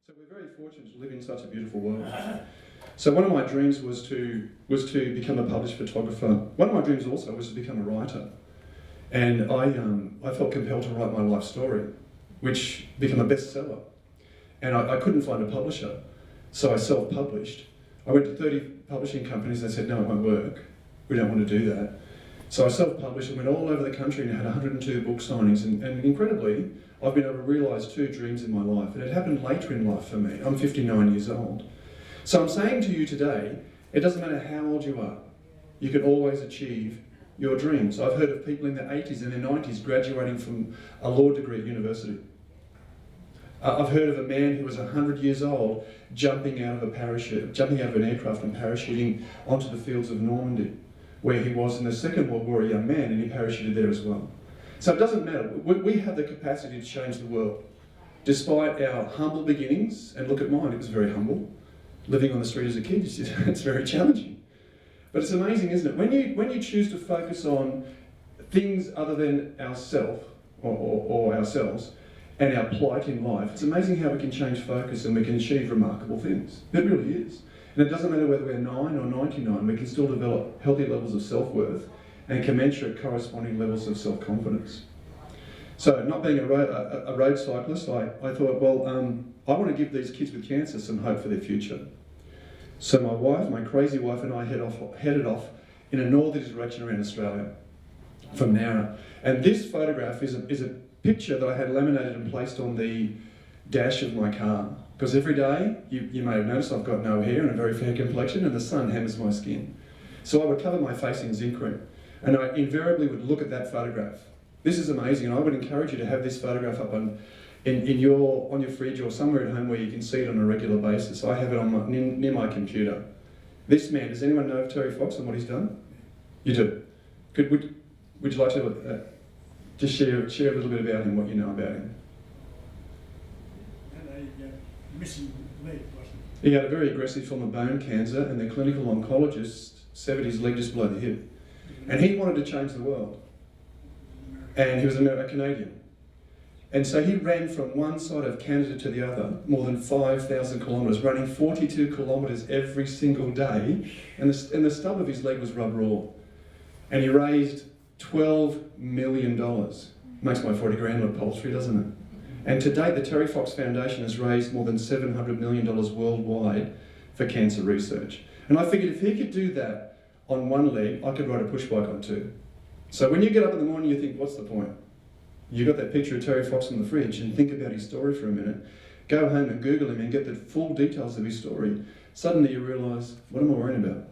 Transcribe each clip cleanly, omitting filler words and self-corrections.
So we're very fortunate to live in such a beautiful world. So one of my dreams was to become a published photographer. One of my dreams also was to become a writer. And I felt compelled to write my life story, which became a bestseller. And I couldn't find a publisher, so I self-published. I went to 30 publishing companies and they said, no, it won't work. We don't want to do that. So I self-published and went all over the country and had 102 book signings. And incredibly, I've been able to realise 2 dreams in my life. And it happened later in life for me. I'm 59 years old. So I'm saying to you today, it doesn't matter how old you are, you can always achieve your dreams. I've heard of people in their 80s and their 90s graduating from a law degree at university. I've heard of a man who was 100 years old jumping out of an aircraft and parachuting onto the fields of Normandy, where he was in the Second World War, a young man, and he parachuted there as well. So it doesn't matter. We have the capacity to change the world. Despite our humble beginnings, and look at mine, it was very humble. Living on the street as a kid, it's very challenging. But it's amazing, isn't it? When you choose to focus on things other than ourselves, or ourselves, and our plight in life, it's amazing how we can change focus and we can achieve remarkable things. It really is. And it doesn't matter whether we're 9 or 99, we can still develop healthy levels of self-worth and commensurate corresponding levels of self-confidence. So, not being a road cyclist, I thought, well, I want to give these kids with cancer some hope for their future. So my wife, my crazy wife, and I headed off in a northerly direction around Australia from Nowra. And this photograph is a picture that I had laminated and placed on the dash of my car. Because every day, you may have noticed I've got no hair and a very fair complexion, and the sun hammers my skin. So I would cover my face in zinc cream, and I invariably would look at that photograph. This is amazing, and I would encourage you to have this photograph up on your fridge or somewhere at home where you can see it on a regular basis. I have it on near my computer. This man, does anyone know of Terry Fox and what he's done? You do. Would you like to just share a little bit about him, what you know about him? Missing leg, wasn't He had a very aggressive form of bone cancer, and the clinical oncologist severed his leg just below the hip. And he wanted to change the world. And he was a Canadian. And so he ran from one side of Canada to the other, more than 5,000 kilometres, running 42 kilometres every single day, and the stub of his leg was rubbed raw. And he raised $12 million. Makes my 40 grand look paltry, doesn't it? And to date, the Terry Fox Foundation has raised more than $700 million worldwide for cancer research. And I figured if he could do that on one leg, I could ride a push bike on 2. So when you get up in the morning, you think, what's the point? You've got that picture of Terry Fox on the fridge and think about his story for a minute. Go home and Google him and get the full details of his story. Suddenly you realise, what am I worrying about?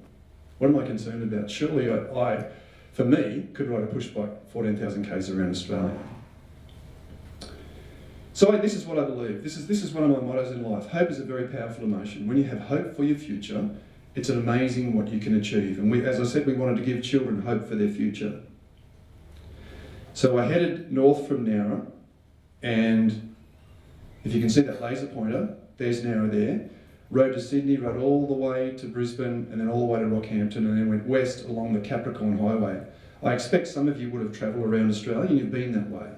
What am I concerned about? Surely I, for me, could ride a push bike 14,000 k's around Australia. So this is what I believe. This is one of my mottos in life. Hope is a very powerful emotion. When you have hope for your future, it's an amazing what you can achieve. And as I said, we wanted to give children hope for their future. So I headed north from Nowra, and if you can see that laser pointer, there's Nowra there. Rode to Sydney, rode all the way to Brisbane, and then all the way to Rockhampton, and then went west along the Capricorn Highway. I expect some of you would have travelled around Australia and you've been that way.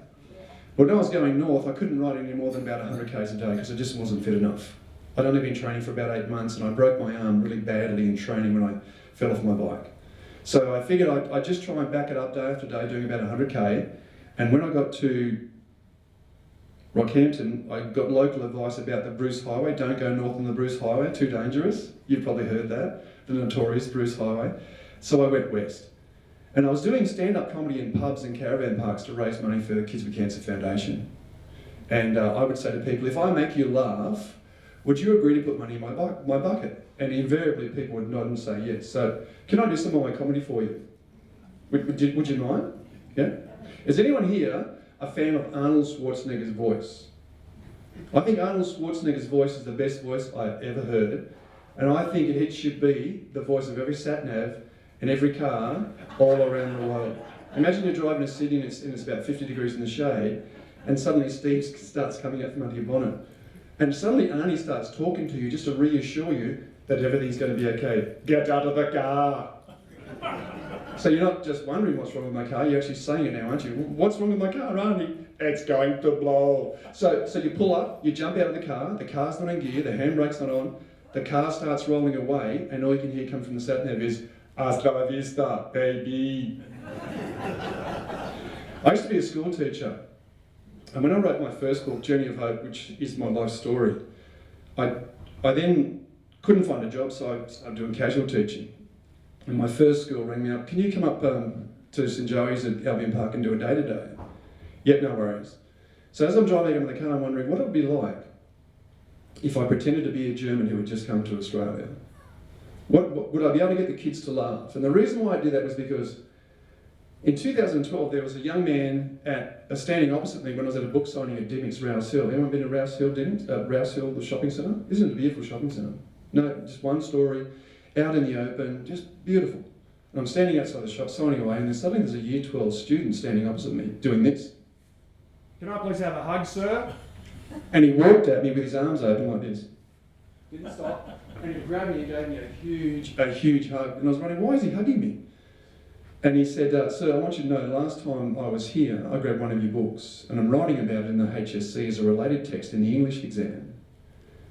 But when I was going north, I couldn't ride any more than about 100 k's a day because it just wasn't fit enough. I'd only been training for about 8 months, and I broke my arm really badly in training when I fell off my bike. So I figured I'd just try and back it up day after day, doing about 100k. And when I got to Rockhampton, I got local advice about the Bruce Highway. Don't go north on the Bruce Highway, too dangerous. You've probably heard that, the notorious Bruce Highway. So I went west. And I was doing stand-up comedy in pubs and caravan parks to raise money for the Kids with Cancer Foundation. And I would say to people, if I make you laugh, would you agree to put money in my bucket? And invariably people would nod and say yes. So, can I do some of my comedy for you? Would you mind? Yeah? Is anyone here a fan of Arnold Schwarzenegger's voice? I think Arnold Schwarzenegger's voice is the best voice I've ever heard. And I think it should be the voice of every sat-nav in every car all around the world. Imagine you're driving to Sydney and it's about 50 degrees in the shade, and suddenly Steve starts coming out from under your bonnet. And suddenly Arnie starts talking to you just to reassure you that everything's going to be okay. Get out of the car. So you're not just wondering what's wrong with my car, you're actually saying it now, aren't you? What's wrong with my car, Arnie? It's going to blow. So you pull up, you jump out of the car's not in gear, the handbrake's not on, the car starts rolling away, and all you can hear come from the sat-nav is, "Hasta la vista, baby." I used to be a school teacher, and when I wrote my first book, Journey of Hope, which is my life story, I then couldn't find a job, so I started doing casual teaching. And my first school rang me up, "Can you come up to St Joey's at Albion Park and do a day-to-day?" Yep, no worries. So as I'm driving out of the car, I'm wondering what it would be like if I pretended to be a German who had just come to Australia. What would I be able to get the kids to laugh? And the reason why I did that was because in 2012, there was a young man standing opposite me when I was at a book signing at Dimmicks, Rouse Hill. Anyone been to Rouse Hill, Dimmicks? Rouse Hill, the shopping centre? Isn't it a beautiful shopping centre? No, just one story, out in the open, just beautiful. And I'm standing outside the shop signing away, and then suddenly there's a Year 12 student standing opposite me doing this. Can I please have a hug, sir? And he walked at me with his arms open like this. Didn't stop. And he grabbed me and gave me a huge hug. And I was wondering, why is he hugging me? And he said, "Sir, I want you to know, last time I was here, I grabbed one of your books, and I'm writing about it in the HSC as a related text in the English exam."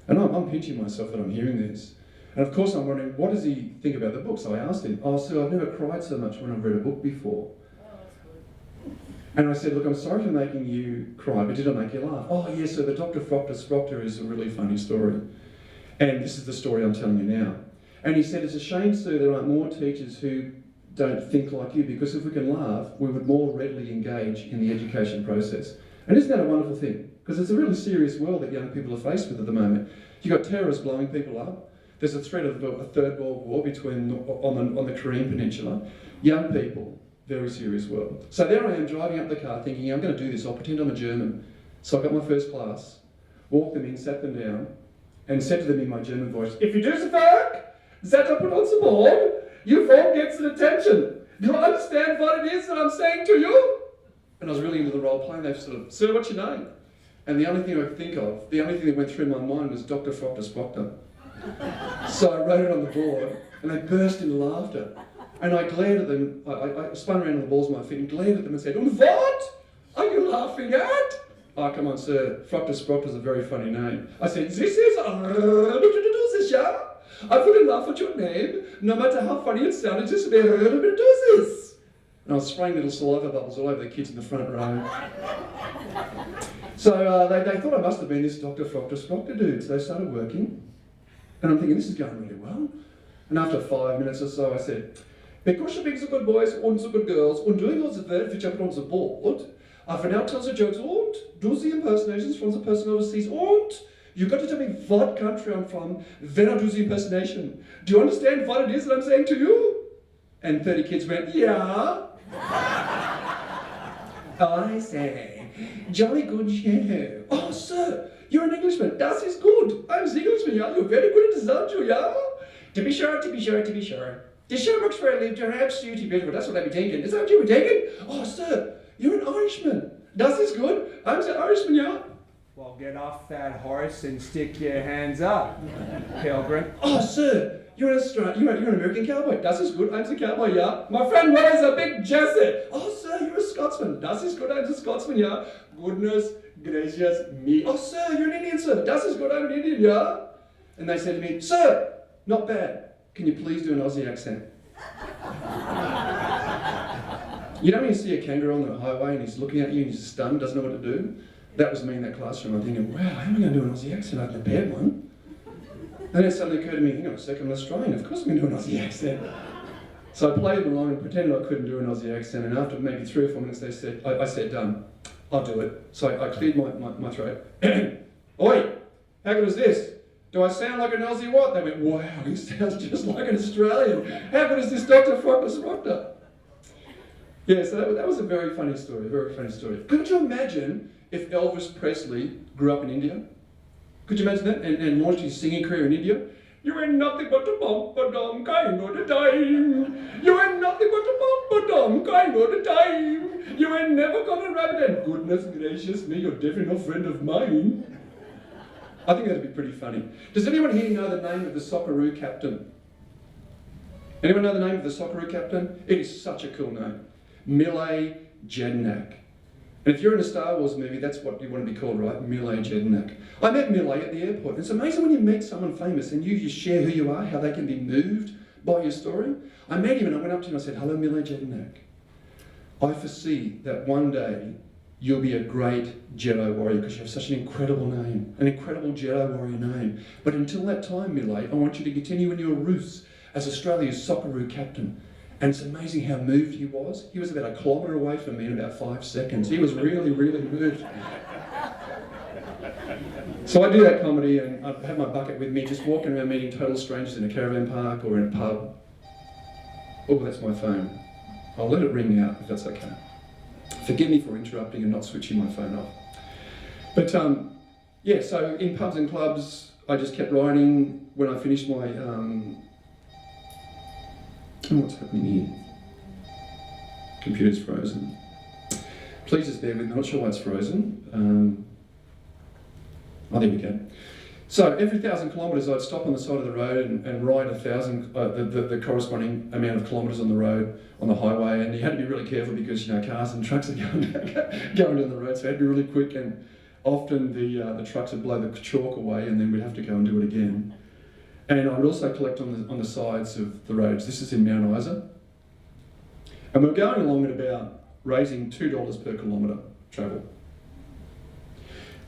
And I'm pinching myself that I'm hearing this. And of course I'm wondering, what does he think about the book? So I asked him, "Oh, sir, I've never cried so much when I've read a book before." And I said, "Look, I'm sorry for making you cry, but did I make you laugh?" "Oh, yes, sir, the Dr. Proctor is a really funny story. And this is the story I'm telling you now." And he said, "It's a shame, sir, there aren't more teachers who don't think like you, because if we can laugh, we would more readily engage in the education process." And isn't that a wonderful thing? Because it's a really serious world that young people are faced with at the moment. You've got terrorists blowing people up. There's a threat of a third world war on the Korean Peninsula. Young people, very serious world. So there I am driving up the car thinking, I'm going to do this, I'll pretend I'm a German. So I got my first class, walked them in, sat them down, and said to them in my German voice, "If you do the work that I put on the board, you won't get the attention. Do you understand what it is that I'm saying to you?" And I was really into the role playing. They sort of, "Sir, what's your name?" And the only thing I could think of, the only thing that went through my mind was Dr. Proctor. So I wrote it on the board, and they burst into laughter. And I glared at them, I spun around on the balls of my feet and glared at them and said, "And what are you laughing at?" "Oh, come on, sir, Proctor is a very funny name." I said, "This is I wouldn't laugh at your name, no matter how funny it sounded, just be this." And I was spraying little saliva bubbles all over the kids in the front row. So they thought I must have been this Dr. Proctor dude, so they started working. And I'm thinking, this is going really well. And after 5 minutes or so, I said, "Because you're being so good boys and so good girls and doing all the work which I put on the board, I for now tell the jokes and do the impersonations from the person overseas and you've got to tell me what country I'm from when I do the impersonation. Do you understand what it is that I'm saying to you?" And 30 kids went, "Yeah." I say, "Jolly good show." "Oh, sir, you're an Englishman. Das is good. I'm an Englishman, yeah. You're very good at this, aren't you, yeah?" To be sure. The show works for a lived, you're absolutely beautiful. That's what I'd be thinking. Is that what you were thinking? "Oh, sir, you're an Irishman. Das is good. I'm an Irishman, yeah." Well, get off that horse and stick your hands up, Pilgrim. "Oh, sir, you're an American cowboy. Das is good. I'm a cowboy, yeah. My friend wears a big Jesse." "Oh, sir, you're a Scotsman. Das is good. I'm a Scotsman, yeah. Goodness gracious me." "Oh, sir, you're an Indian, sir. Das is good. I'm an Indian, yeah." And they said to me, "Sir, not bad. Can you please do an Aussie accent?" You know when you see a kangaroo on the highway and he's looking at you and he's stunned, doesn't know what to do? That was me in that classroom. I'm thinking, wow, how am I going to do an Aussie accent? I've prepared one. And then it suddenly occurred to me, hang on a second, I'm Australian. Of course I'm going to do an Aussie accent. So I played along and pretended I couldn't do an Aussie accent. And after maybe 3 or 4 minutes, I said, "I'll do it." So I cleared my throat. "Oi, how good is this? Do I sound like an Aussie what?" They went, "Wow, he sounds just like an Australian. How good is this Dr. Proctor?" Yeah, so that was a very funny story, Could you imagine if Elvis Presley grew up in India? Could you imagine that? And launched his singing career in India? "You ain't nothing but a bum-ba-dum kind of a time. You ain't nothing but a bum-ba-dum kind of a time. You ain't never got a rabbit and goodness gracious me, you're definitely no friend of mine." I think that'd be pretty funny. Does anyone here know the name of the Socceroo captain? Anyone know the name of the Socceroo captain? It is such a cool name. Mile Jedinak. And if you're in a Star Wars movie, that's what you want to be called, right? Mile Jedinak. I met Mile at the airport. It's amazing when you meet someone famous and you share who you are, how they can be moved by your story. I met him and I went up to him and I said, "Hello, Mile Jedinak. I foresee that one day you'll be a great Jedi warrior because you have such an incredible name, an incredible Jedi warrior name. But until that time, Mile, I want you to continue in your ruse as Australia's Socceroo captain." And it's amazing how moved he was. He was about a kilometre away from me in about 5 seconds. He was really, really moved. So I do that comedy and I have my bucket with me, just walking around meeting total strangers in a caravan park or in a pub. Oh, that's my phone. I'll let it ring out if that's okay. Forgive me for interrupting and not switching my phone off. But yeah, so in pubs and clubs, I just kept writing. When I finished my, what's happening here? Computer's frozen. Please just bear with me, I'm not sure why it's frozen. Oh, there we go. So every 1,000 kilometres I'd stop on the side of the road and ride the corresponding amount of kilometres on the road, on the highway, and you had to be really careful because, you know, cars and trucks are going down the road, so you had to be really quick, and often the trucks would blow the chalk away and then we'd have to go and do it again. And I would also collect on the sides of the roads. This is in Mount Isa. And we're going along at about raising $2 per kilometre travel.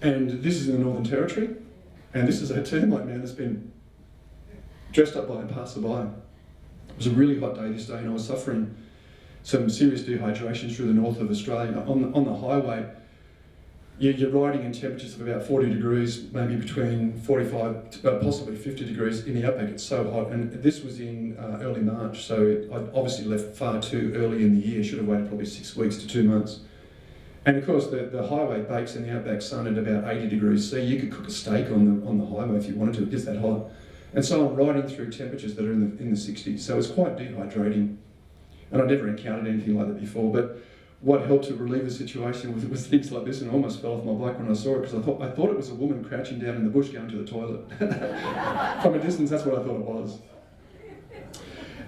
And this is in the Northern Territory. And this is a termite man that's been dressed up by a passerby. It was a really hot day this day and I was suffering some serious dehydration through the north of Australia. On the highway, you're riding in temperatures of about 40 degrees, maybe between 45, possibly 50 degrees in the outback. It's so hot. And this was in early March, so I obviously left far too early in the year. Should have waited probably 6 weeks to 2 months. And of course, the highway bakes in the outback sun at about 80 degrees C. You could cook a steak on the highway if you wanted to. It gets that hot. And so I'm riding through temperatures that are in the 60s. So it's quite dehydrating. And I'd never encountered anything like that before. But what helped to relieve the situation was things like this, and I almost fell off my bike when I saw it because I thought it was a woman crouching down in the bush going to the toilet. From a distance, that's what I thought it was.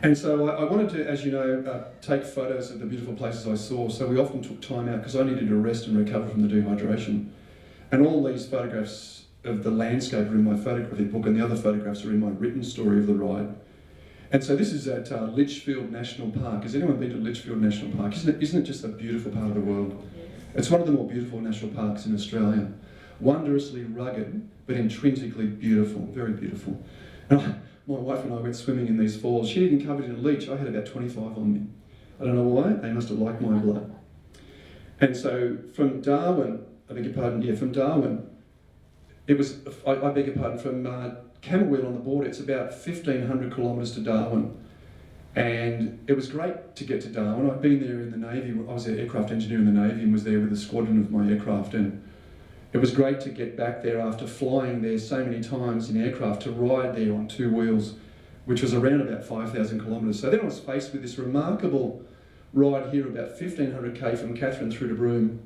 And so I wanted to, as you know, take photos of the beautiful places I saw, so we often took time out because I needed to rest and recover from the dehydration. And all these photographs of the landscape are in my photographic book, and the other photographs are in my written story of the ride. And so this is at Litchfield National Park. Has anyone been to Litchfield National Park? Isn't it just a beautiful part of the world? It's one of the more beautiful national parks in Australia. Wondrously rugged, but intrinsically beautiful, very beautiful. And my wife and I went swimming in these falls. She'd even covered in leech. I had about 25 on me. I don't know why, they must have liked my blood. And so from Darwin, from Darwin, it was, I beg your pardon, from Camberwell on the border, it's about 1,500 kilometres to Darwin. And it was great to get to Darwin. I'd been there in the Navy. I was an aircraft engineer in the Navy and was there with a squadron of my aircraft. And it was great to get back there after flying there so many times in aircraft to ride there on 2 wheels, which was around about 5,000 kilometres. So then I was faced with this remarkable ride here, about 1,500k from Katherine through to Broome.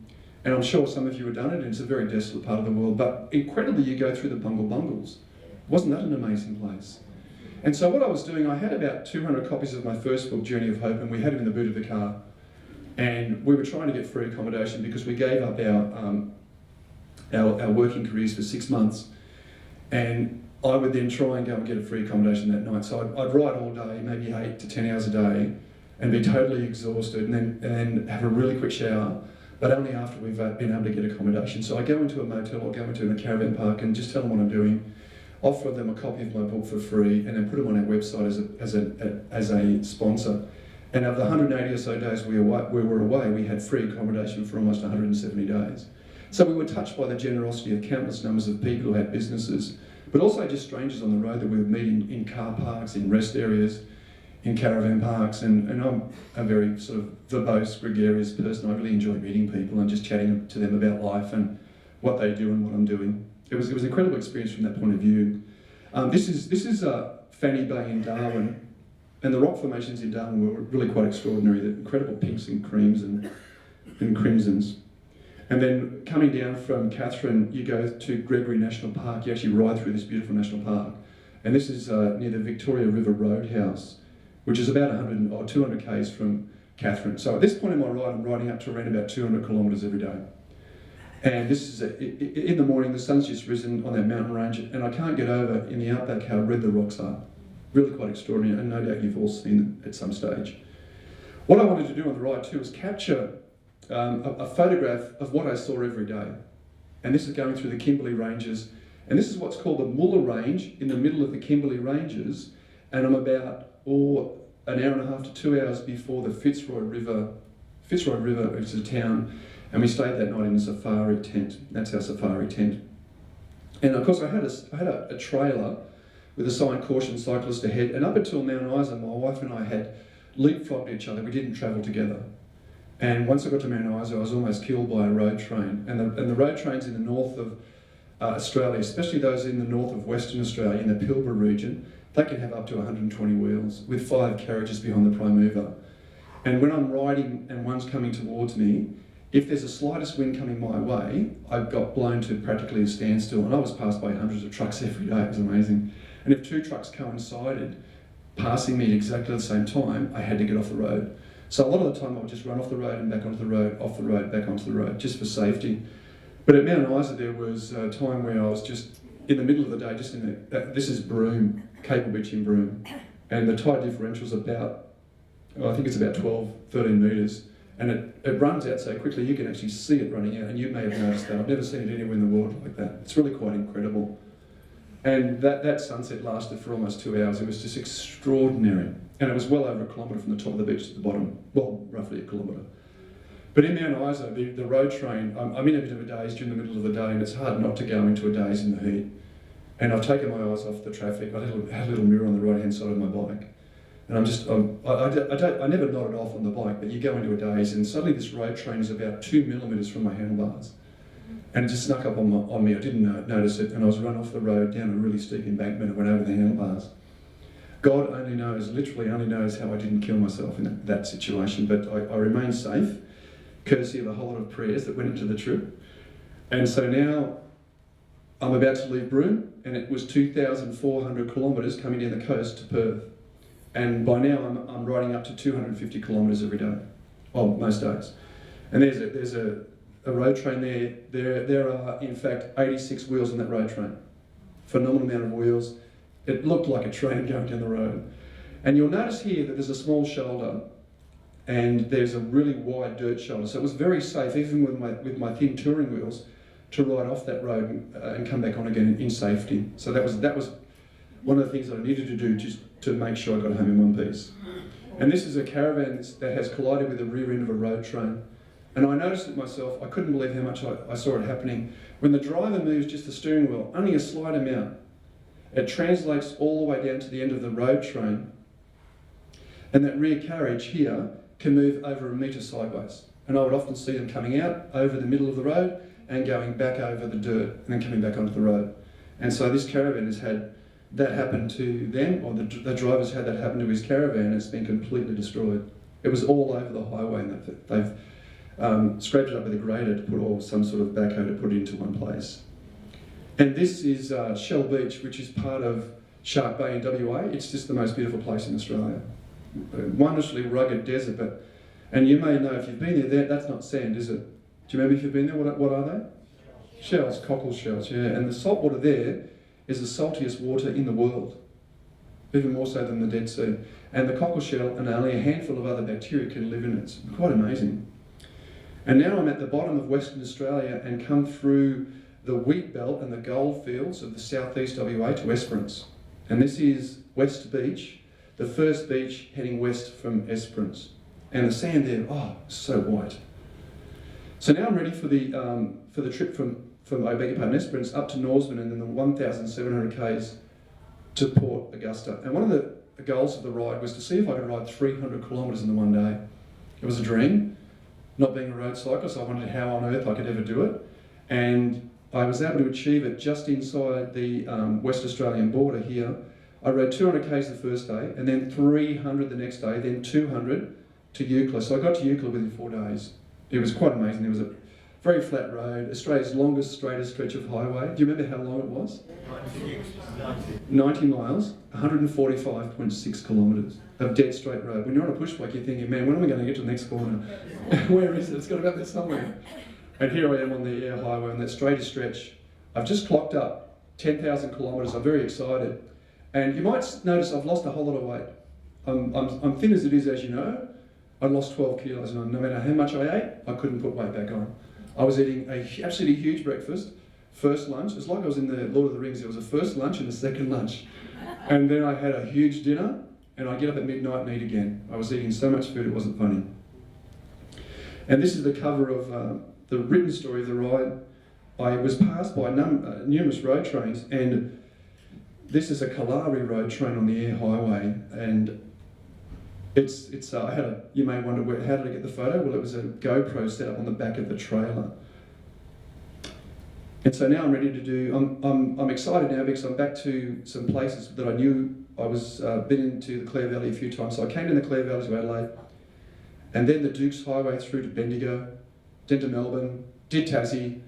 And I'm sure some of you have done it, and it's a very desolate part of the world, but incredibly you go through the Bungle Bungles. Wasn't that an amazing place? And so what I was doing, I had about 200 copies of my first book, Journey of Hope, and we had them in the boot of the car. And we were trying to get free accommodation because we gave up our working careers for 6 months. And I would then try and go and get a free accommodation that night. So I'd ride all day, maybe 8 to 10 hours a day, and be totally exhausted, and then have a really quick shower, but only after we've been able to get accommodation. So I go into a motel or go into a caravan park and just tell them what I'm doing, offer them a copy of my book for free, and then put them on our website as a sponsor. And of the 180 or so days we were away, we had free accommodation for almost 170 days. So we were touched by the generosity of countless numbers of people who had businesses, but also just strangers on the road that we were meeting in car parks, in rest areas, in caravan parks. And I'm a very sort of verbose, gregarious person. I really enjoy meeting people and just chatting to them about life and what they do and what I'm doing. It was an incredible experience from that point of view. This is Fanny Bay in Darwin, and the rock formations in Darwin were really quite extraordinary. The incredible pinks and creams and crimsons. And then coming down from Katherine, you go to Gregory National Park. You actually ride through this beautiful national park. And this is near the Victoria River Roadhouse. which is about 100 or 200 k's from Catherine. So at this point in my ride, I'm riding up to around about 200 kilometres every day. And this is, in the morning, the sun's just risen on that mountain range, and I can't get over in the outback how red the rocks are. Really quite extraordinary, and no doubt you've all seen them at some stage. What I wanted to do on the ride too was capture a photograph of what I saw every day. And this is going through the Kimberley Ranges, and this is what's called the Muller Range in the middle of the Kimberley Ranges, and I'm about an hour and a half to 2 hours before the Fitzroy River, which is a town, and we stayed that night in a safari tent. That's our safari tent. And of course I had a trailer with a sign "Caution Cyclist Ahead," and up until Mount Isa, my wife and I had leapfrogged each other. We didn't travel together. And once I got to Mount Isa, I was almost killed by a road train. And the road trains in the north of Australia, especially those in the north of Western Australia, in the Pilbara region, they can have up to 120 wheels with 5 carriages behind the prime mover. And when I'm riding and one's coming towards me, if there's the slightest wind coming my way, I got blown to practically a standstill, and I was passed by hundreds of trucks every day. It was amazing. And if 2 trucks coincided, passing me at exactly the same time, I had to get off the road. So a lot of the time I would just run off the road and back onto the road, off the road, back onto the road, just for safety. But at Mount Isa there was a time where I was just in the middle of the day, just in this is Broome, Cable Beach in Broome, and the tide differential's about, I think it's about 12, 13 metres, and it runs out so quickly you can actually see it running out, and you may have noticed that. I've never seen it anywhere in the world like that. It's really quite incredible. And that sunset lasted for almost 2 hours. It was just extraordinary. And it was well over a kilometre from the top of the beach to the bottom. Well, roughly a kilometre. But in Mount Isa, the road train, I'm in a bit of a daze during the middle of the day, and it's hard not to go into a daze in the heat. And I've taken my eyes off the traffic. I had a little mirror on the right-hand side of my bike. And I never nodded off on the bike, but you go into a daze, and suddenly this road train is about 2 millimetres from my handlebars. And it just snuck up on me. I didn't notice it, and I was run off the road down a really steep embankment and went over the handlebars. God only knows, literally only knows how I didn't kill myself in that situation, but I remained safe, courtesy of a whole lot of prayers that went into the trip. And so now I'm about to leave Broome, and it was 2,400 kilometres coming down the coast to Perth. And by now I'm riding up to 250 kilometres every day, well, most days. And there's a road train there. There are, in fact, 86 wheels on that road train. Phenomenal amount of wheels. It looked like a train going down the road. And you'll notice here that there's a small shoulder, and there's a really wide dirt shoulder. So it was very safe, even with my thin touring wheels, to ride off that road and come back on again in safety. So that was one of the things that I needed to do just to make sure I got home in one piece. And this is a caravan that has collided with the rear end of a road train. And I noticed it myself. I couldn't believe how much I saw it happening. When the driver moves just the steering wheel, only a slight amount, it translates all the way down to the end of the road train. And that rear carriage here can move over a metre sideways. And I would often see them coming out over the middle of the road and going back over the dirt and then coming back onto the road. And so this caravan has had that happen to them, or the driver's had that happen to his caravan, and it's been completely destroyed. It was all over the highway, and they've scraped it up with a grader to put some sort of backhoe to put it into one place. And this is Shell Beach, which is part of Shark Bay in WA. It's just the most beautiful place in Australia. Wondrously rugged desert, and you may know if you've been there, that's not sand, is it? Do you remember if you've been there? What are they? Shells, cockle shells, yeah. And the salt water there is the saltiest water in the world, even more so than the Dead Sea. And the cockle shell and only a handful of other bacteria can live in it. It's quite amazing. And now I'm at the bottom of Western Australia and come through the wheat belt and the gold fields of the southeast WA to Esperance. And this is West Beach, the first beach heading west from Esperance. And the sand there, oh, so white. So now I'm ready for the trip from I beg your pardon, Esperance up to Norseman, and then the 1,700 k's to Port Augusta. And one of the goals of the ride was to see if I could ride 300 kilometres in the one day. It was a dream. Not being a road cyclist, I wondered how on earth I could ever do it. And I was able to achieve it just inside the West Australian border here. I rode 200 k's the first day, and then 300 the next day, then 200 to Eucla. So I got to Eucla within 4 days. It was quite amazing. There was very flat road, Australia's longest, straightest stretch of highway. Do you remember how long it was? 90 miles, 145.6 kilometres of dead straight road. When you're on a push bike, you're thinking, man, when am I going to get to the next corner? Where is it? It's got to be up there somewhere. And here I am on the air highway on that straightest stretch. I've just clocked up 10,000 kilometres. I'm very excited. And you might notice I've lost a whole lot of weight. I'm thin as it is, as you know. I lost 12 kilos, and no matter how much I ate, I couldn't put weight back on. I was eating a absolutely huge breakfast, first lunch. It's like I was in the Lord of the Rings. There was a first lunch and a second lunch. And then I had a huge dinner, and I get up at midnight and eat again. I was eating so much food it wasn't funny. And this is the cover of the written story of the ride. I was passed by numerous road trains, and this is a Kalari road train on the air highway, and you may wonder how did I get the photo? Well, it was a GoPro set up on the back of the trailer. And so now I'm ready to do, I'm excited now because I'm back to some places that I knew. I was been into the Clare Valley a few times, so I came in the Clare Valley to Adelaide, and then the Dukes Highway through to Bendigo, then to Melbourne, did Tassie,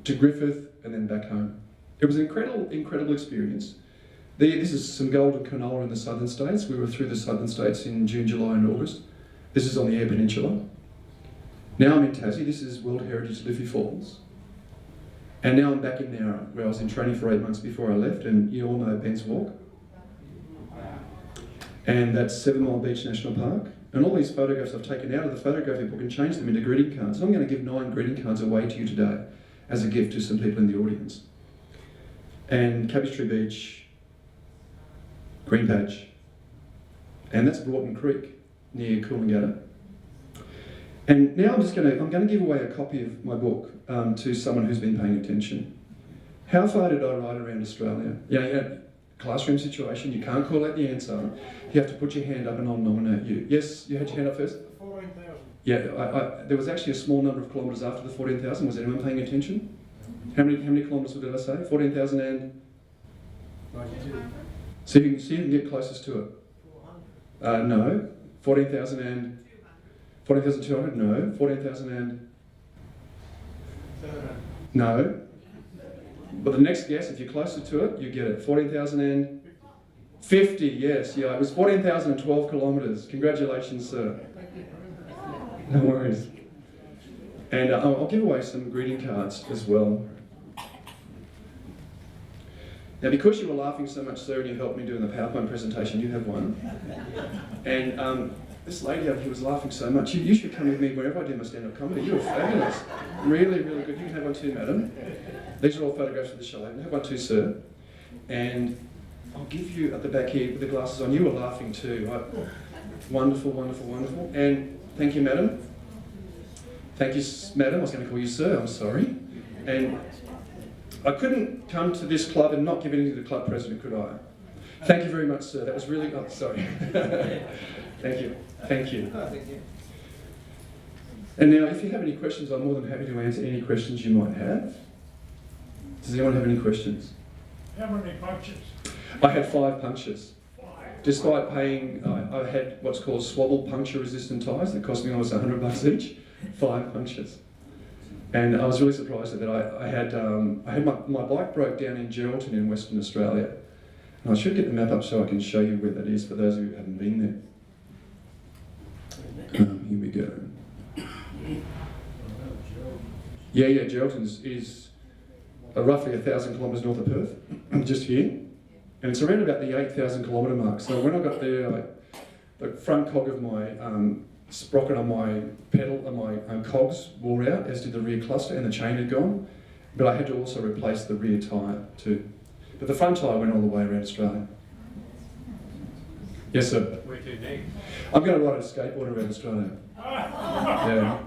to Griffith, and then back home. It was an incredible experience. This is some golden canola in the southern states. We were through the southern states in June, July and August. This is on the Eyre Peninsula. Now I'm in Tassie. This is World Heritage Liffey Falls. And now I'm back in Nowra, where I was in training for 8 months before I left, and you all know Ben's Walk. And that's 7 Mile Beach National Park. And all these photographs I've taken out of the photography book and changed them into greeting cards. And I'm going to give 9 greeting cards away to you today as a gift to some people in the audience. And Cabbage Tree Beach, Green Patch, and that's Broughton Creek near Coolangatta. And now I'm going to give away a copy of my book to someone who's been paying attention. How far did I ride around Australia? Yeah, classroom situation, you can't call out the answer. You have to put your hand up and I'll nominate you. Yes, you had your hand up first? 14,000. Yeah, there was actually a small number of kilometres after the 14,000. Was anyone paying attention? How many kilometres did I say? 14,000 and? 92. See if you can get closest to it. 400. No. 14,000 and? 14,200? No. 14,000 and? 700. No. But the next guess, if you're closer to it, you get it. 14,050, yes. Yeah, it was 14,012 kilometres. Congratulations, sir. No worries. And I'll give away some greeting cards as well. Now, because you were laughing so much, sir, and you helped me doing the PowerPoint presentation, you have one. And this lady over here was laughing so much. You should come with me wherever I do my stand-up comedy. You were fabulous. Really, really good. You can have one too, madam. These are all photographs of the Shoalhaven. Have one too, sir. And I'll give you at the back here with the glasses on. You were laughing too. Wonderful, wonderful, wonderful. And thank you, madam. Thank you, madam. I was going to call you sir. I'm sorry. And I couldn't come to this club and not give anything to the club president, could I? Thank you very much, sir. That was really... Oh, sorry. Thank you. Thank you. Oh, thank you. And now, if you have any questions, I'm more than happy to answer any questions you might have. Does anyone have any questions? How many punches? I had 5 punctures. 5. Despite paying, I had what's called swabble puncture-resistant tyres that cost me almost $100 each. 5 punctures. And I was really surprised at that. I had my bike broke down in Geraldton in Western Australia. And I should get the map up so I can show you where that is for those of you who haven't been there. Here we go. Yeah, Geraldton is roughly 1,000 kilometres north of Perth, just here. And it's around about the 8,000 kilometre mark. So when I got there, the front cog of my sprocket on my pedal and my cogs wore out, as did the rear cluster, and the chain had gone. But I had to also replace the rear tyre too. But the front tyre went all the way around Australia. Yes, sir. Where to next? I'm going to ride a skateboard around Australia. Yeah.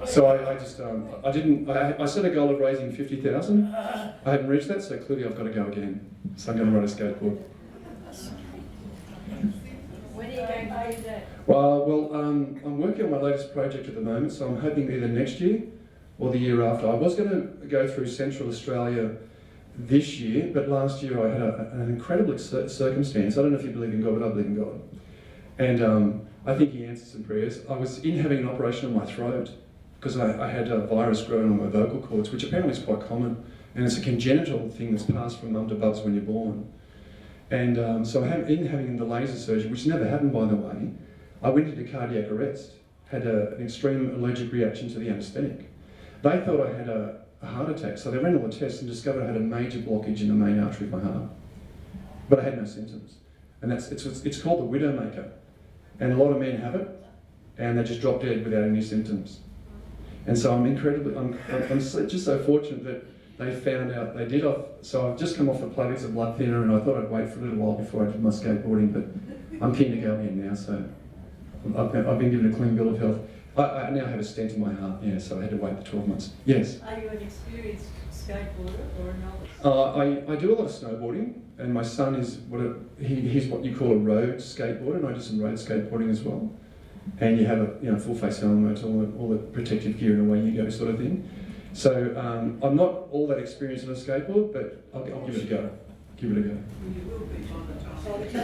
So I set a goal of raising 50,000. I haven't reached that, so clearly I've got to go again. So I'm going to ride a skateboard. When are you going to do that? Well, I'm working on my latest project at the moment, so I'm hoping either next year or the year after. I was going to go through Central Australia this year, but last year I had an incredible circumstance. I don't know if you believe in God, but I believe in God. And I think He answered some prayers. I was having an operation on my throat, because I had a virus growing on my vocal cords, which apparently is quite common, and it's a congenital thing that's passed from mum to bubs when you're born. And so in having the laser surgery, which never happened by the way, I went into cardiac arrest, had an extreme allergic reaction to the anaesthetic. They thought I had a heart attack, so they ran all the tests and discovered I had a major blockage in the main artery of my heart. But I had no symptoms. And it's called the widowmaker. And a lot of men have it, and they just drop dead without any symptoms. And so I'm just so fortunate that they found out they did. So I've just come off the plates of blood thinner, and I thought I'd wait for a little while before I did my skateboarding, but I'm keen to go in now, so I've been given a clean bill of health. I now have a stent in my heart, yeah, so I had to wait the 12 months. Yes? Are you an experienced skateboarder or a novice? I do a lot of snowboarding, and my son is he's what you call a road skateboarder, and I do some road skateboarding as well. And you have a full face helmet, all the protective gear, and away you go, sort of thing. So I'm not all that experienced on a skateboard, but I'll give it a go. Give it a go.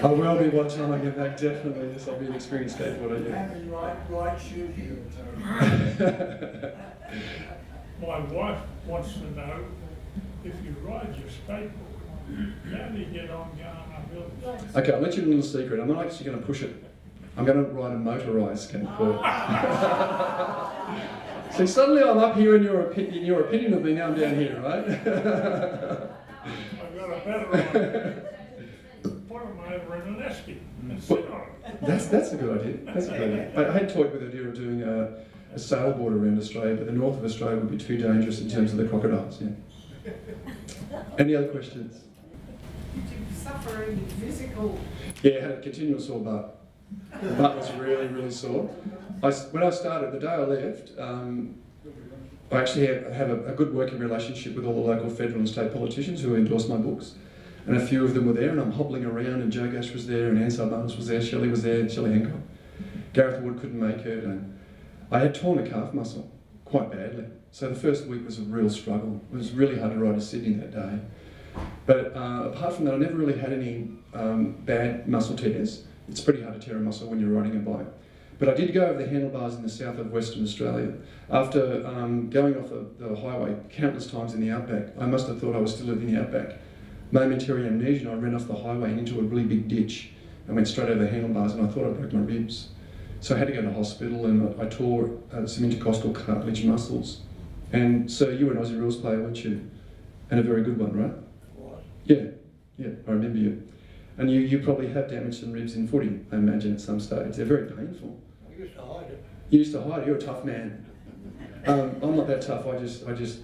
I will be by the time I get back, definitely. Yes, I'll be an experienced skateboarder. Yeah. Have the right shoes here. My wife wants to know if you ride your skateboard, how do you get on going uphill? Okay, I'll let you in a little secret. I'm not actually going to push it. I'm going to ride a motorised skateboard. So suddenly I'm up here in your opinion of me, now I'm down here, right? I've got a better idea. Put them over in an esky and sit on it. That's a good idea. That's a good idea. I had toyed with the idea of doing a sailboard around Australia, but the north of Australia would be too dangerous in terms of the crocodiles. Yeah. Any other questions? Did you suffer any physical? Yeah, I had a continual sore butt. The butt was really, really sore. When I started, the day I left, I actually have a good working relationship with all the local federal and state politicians who endorsed my books. And a few of them were there, and I'm hobbling around, and Joe Gash was there, and Ansar Barnes was there, Shelley was there, Shelley Hancock. Gareth Wood couldn't make it, and I had torn a calf muscle quite badly. So the first week was a real struggle. It was really hard to ride to Sydney that day. But apart from that, I never really had any bad muscle tears. It's pretty hard to tear a muscle when you're riding a bike. But I did go over the handlebars in the south of Western Australia. After going off the highway countless times in the outback, I must have thought I was still in the outback. Momentary amnesia, and I ran off the highway and into a really big ditch and went straight over the handlebars, and I thought I broke my ribs. So I had to go to hospital, and I tore some intercostal cartilage muscles. And so you were an Aussie Rules player, weren't you? And a very good one, right? What? Yeah, I remember you. And you probably have damaged some ribs in footy, I imagine, at some stage. They're very painful. I used to hide it. You used to hide it. You're a tough man. I'm not that tough. I just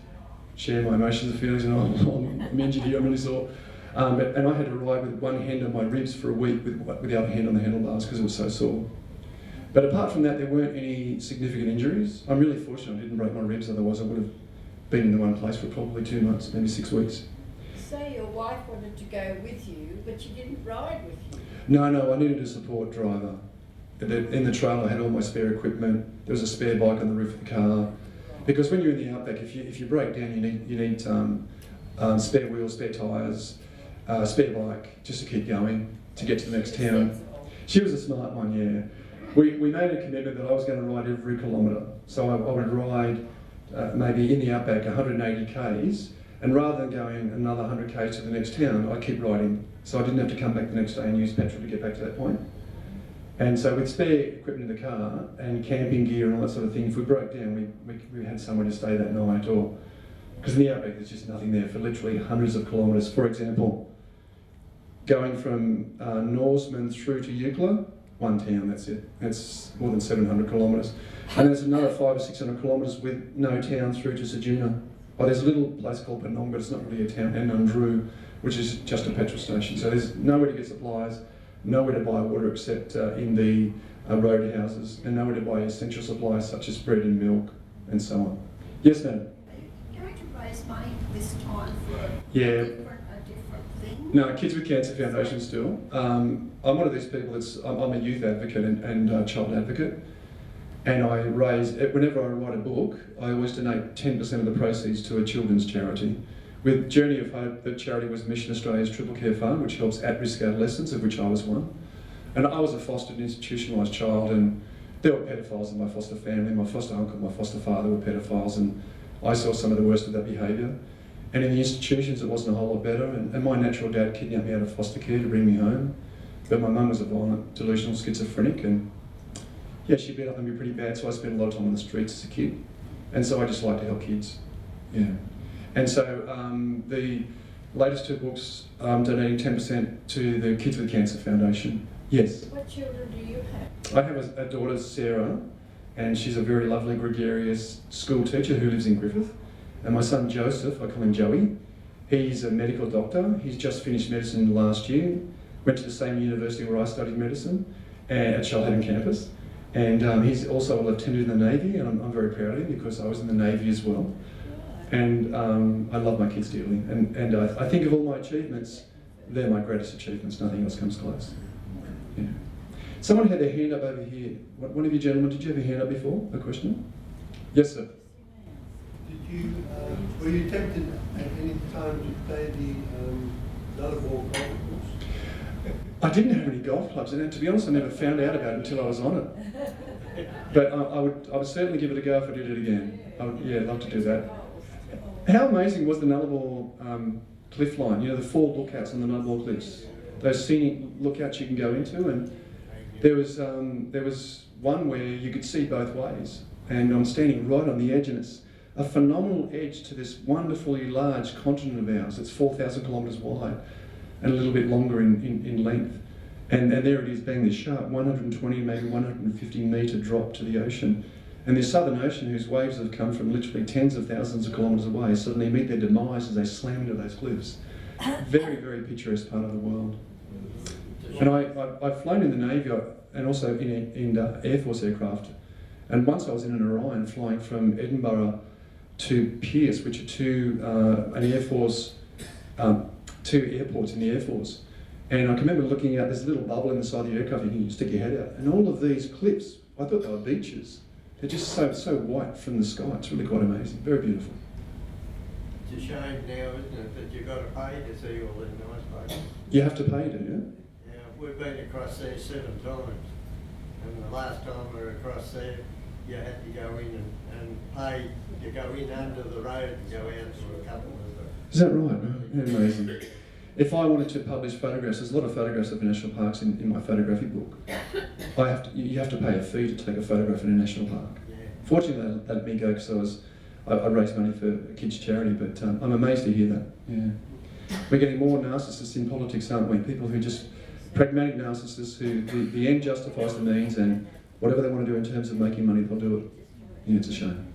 share my emotions and feelings, and I'm injured here. I'm really sore. And I had to ride with one hand on my ribs for a week with the other hand on the handlebars because it was so sore. But apart from that, there weren't any significant injuries. I'm really fortunate I didn't break my ribs, otherwise I would have been in the one place for probably 2 months, maybe 6 weeks. So your wife wanted to go with you, but she didn't ride with you? No, I needed a support driver. In the trailer I had all my spare equipment. There was a spare bike on the roof of the car. Because when you're in the outback, if you break down, you need spare wheels, spare tyres, spare bike, just to keep going, to get to the next town. She was a smart one, yeah. We made a commitment that I was going to ride every kilometre. So I would ride maybe in the outback 180 k's, and rather than going another 100 k's to the next town, I'd keep riding. So I didn't have to come back the next day and use petrol to get back to that point. And so with spare equipment in the car and camping gear and all that sort of thing, if we broke down, we had somewhere to stay that night, or because in the outback there's just nothing there for literally hundreds of kilometres. For example, going from Norseman through to Eucla, one town, that's it. That's more than 700 kilometres. And there's another 500 or 600 kilometres with no town through to Ceduna. Oh, there's a little place called Penong, but it's not really a town, and Undru, which is just a petrol station. So there's nowhere to get supplies, nowhere to buy water except in the road houses, and nowhere to buy essential supplies such as bread and milk and so on. Yes, madam? Are you going to raise money this time for a different thing? No, Kids with Cancer Foundation still. I'm one of these people I'm a youth advocate and child advocate. And I raise, whenever I write a book, I always donate 10% of the proceeds to a children's charity. With Journey of Hope, the charity was Mission Australia's Triple Care Fund, which helps at-risk adolescents, of which I was one. And I was a fostered and institutionalised child, and There were pedophiles in my foster family. My foster uncle, my foster father were pedophiles, and I saw some of the worst of that behaviour. And in the institutions, it wasn't a whole lot better. And my natural dad kidnapped me out of foster care to bring me home. But my mum was a violent, delusional schizophrenic, and yeah, she beat up on me pretty bad, so I spent a lot of time on the streets as a kid. And so I just like to help kids. Yeah. And so the latest 2 books, donating 10% to the Kids with Cancer Foundation. Yes. What children do you have? I have a daughter, Sarah, and she's a very lovely, gregarious school teacher who lives in Griffith. And my son, Joseph, I call him Joey, he's a medical doctor. He's just finished medicine last year, went to the same university where I studied medicine, at Shoalhaven campus. And he's also a lieutenant in the Navy, and I'm very proud of him because I was in the Navy as well. And I love my kids dearly. And I think of all my achievements, they're my greatest achievements. Nothing else comes close. Yeah. Someone had their hand up over here. One of you gentlemen, did you have your hand up before? A question? Yes, sir. Were you tempted at any time to play the Nullarbor golf course? I didn't have any golf clubs, and to be honest, I never found out about it until I was on it. But I would certainly give it a go if I did it again. I would, yeah, love to do that. How amazing was the Nullarbor cliff line? You know, the 4 lookouts on the Nullarbor cliffs. Those scenic lookouts you can go into, and there was one where you could see both ways, and I'm standing right on the edge, and it's a phenomenal edge to this wonderfully large continent of ours. It's 4,000 kilometres wide and a little bit longer in length. And there it is, being this sharp 120, maybe 150 metre drop to the ocean. And the Southern Ocean, whose waves have come from literally tens of thousands of kilometres away, suddenly meet their demise as they slam into those cliffs. Very, very picturesque part of the world. And I've flown in the Navy and also in Air Force aircraft. And once I was in an Orion flying from Edinburgh to Pierce, which are an Air Force, 2 airports in the Air Force. And I can remember looking out, there's a little bubble in the side of the aircraft, you can stick your head out. And all of these cliffs, I thought they were beaches. They're just so white from the sky. It's really quite amazing, very beautiful. It's a shame now, isn't it, that you've got to pay to see all these nice places. You have to pay, do you? Yeah, we've been across there 7 times. And the last time we were across there, you had to go in and pay to go in under the road and go out to a couple of them. Is that right? Yeah, amazing. If I wanted to publish photographs, there's a lot of photographs of national parks in my photography book. You have to pay a fee to take a photograph in a national park. Yeah. Fortunately, they let me go because I raised money for a kids' charity, but I'm amazed to hear that. Yeah. We're getting more narcissists in politics, aren't we? People who just, pragmatic narcissists who the end justifies the means, and whatever they want to do in terms of making money, they'll do it. Yeah, it's a shame.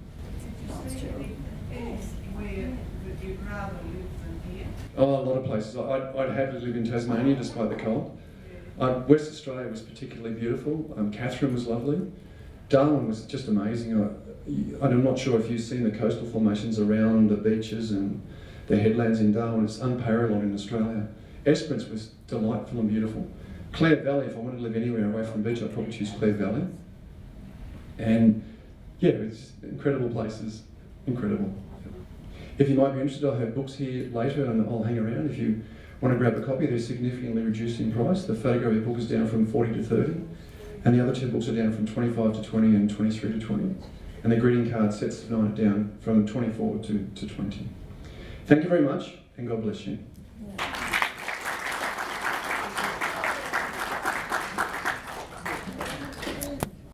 Would you rather live than here? Oh, a lot of places. I'd happily live in Tasmania despite the cold. West Australia was particularly beautiful. Katherine was lovely. Darwin was just amazing. I'm not sure if you've seen the coastal formations around the beaches and the headlands in Darwin. It's unparalleled in Australia. Esperance was delightful and beautiful. Clare Valley, if I wanted to live anywhere away from the beach, I'd probably choose Clare Valley. And yeah, it's incredible places, incredible. If you might be interested, I'll have books here later and I'll hang around. If you want to grab a copy, they're significantly reduced in price. The photography book is down from 40 to 30, and the other 2 books are down from 25 to 20 and 23 to 20. And the greeting card sets the night down from 24 to 20. Thank you very much, and God bless you. Yeah.